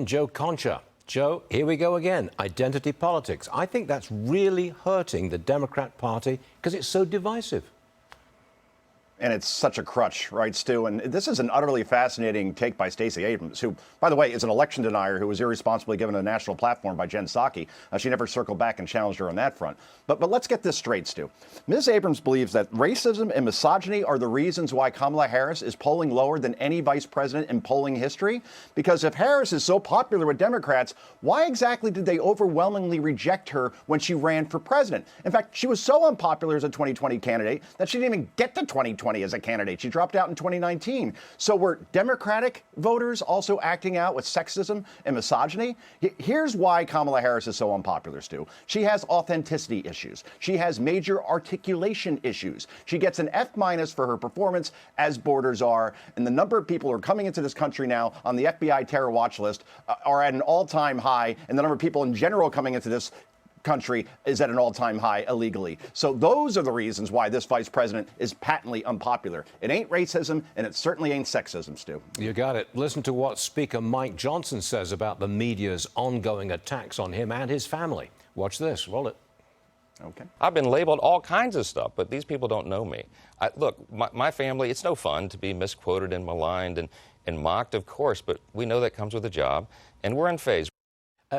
Joe Concha. Joe, here we go again. Identity politics. I think that's really hurting the Democrat Party because it's so divisive. And it's such a crutch, right, Stu? And this is an utterly fascinating take by Stacey Abrams, who, by the way, is an election denier who was irresponsibly given a national platform by Jen Psaki. She never circled back and challenged her on that front. But let's get this straight, Stu. Ms. Abrams believes that racism and misogyny are the reasons why Kamala Harris is polling lower than any vice president in polling history. Because if Harris is so popular with Democrats, why exactly did they overwhelmingly reject her when she ran for president? In fact, she was so unpopular as a 2020 candidate that she didn't even get to 2020 as a candidate. She dropped out in 2019. So were Democratic voters also acting out with sexism and misogyny? Here's why Kamala Harris is so unpopular, Stu. She has authenticity issues. She has major articulation issues. She gets an F- for her performance, as borders are. And the number of people who are coming into this country now on the FBI terror watch list are at an all-time high. And the number of people in general coming into this country is at an all-time high illegally. So those are the reasons why this vice president is patently unpopular. It ain't racism, and it certainly ain't sexism, Stu. You got it. Listen to what Speaker Mike Johnson says about the media's ongoing attacks on him and his family. Watch this. Roll it. Okay. I've been labeled all kinds of stuff, but these people don't know me. Look, my family, it's no fun to be misquoted and maligned and mocked, of course, but we know that comes with a job, and we're in phase.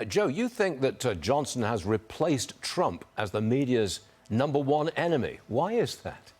Joe, you think that Johnson has replaced Trump as the media's #1 enemy. Why is that?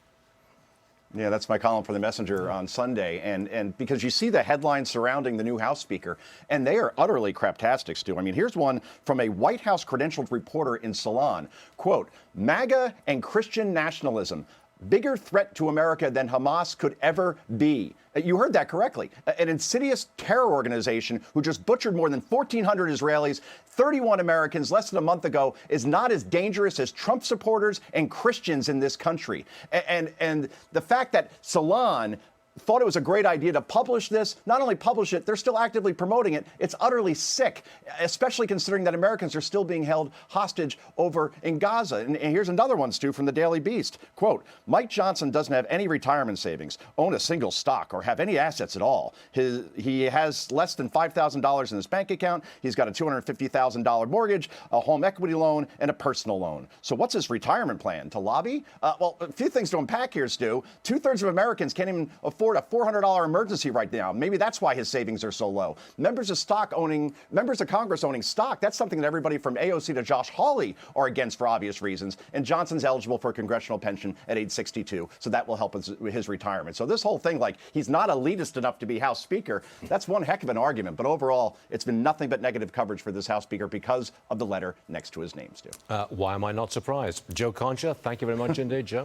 Yeah, that's my column for The Messenger on Sunday. And because you see the headlines surrounding the new House Speaker, and they are utterly craptastic, Stu. I mean, here's one from a White House credentialed reporter in Salon. Quote, MAGA and Christian nationalism. Bigger threat to America than Hamas could ever be. You heard that correctly. An insidious terror organization who just butchered more than 1,400 Israelis, 31 Americans less than a month ago is not as dangerous as Trump supporters and Christians in this country. And the fact that Salon thought it was a great idea to publish this, not only publish it, they're still actively promoting it. It's utterly sick, especially considering that Americans are still being held hostage over in Gaza. And here's another one, Stu, from the Daily Beast. Quote, Mike Johnson doesn't have any retirement savings, own a single stock, or have any assets at all. He has less than $5,000 in his bank account. He's got a $250,000 mortgage, a home equity loan, and a personal loan. So what's his retirement plan? To lobby? Well, a few things to unpack here, Stu. 2/3 of Americans can't even afford a $400 emergency right now. Maybe that's why his savings are so low. Members of Congress owning stock, that's something that everybody from AOC to Josh Hawley are against for obvious reasons. And Johnson's eligible for a congressional pension at age 62. So that will help his retirement. So this whole thing, like he's not elitist enough to be House Speaker, that's one heck of an argument. But overall, it's been nothing but negative coverage for this House Speaker because of the letter next to his name, Stu. Why am I not surprised? Joe Concha, thank you very much indeed, Joe.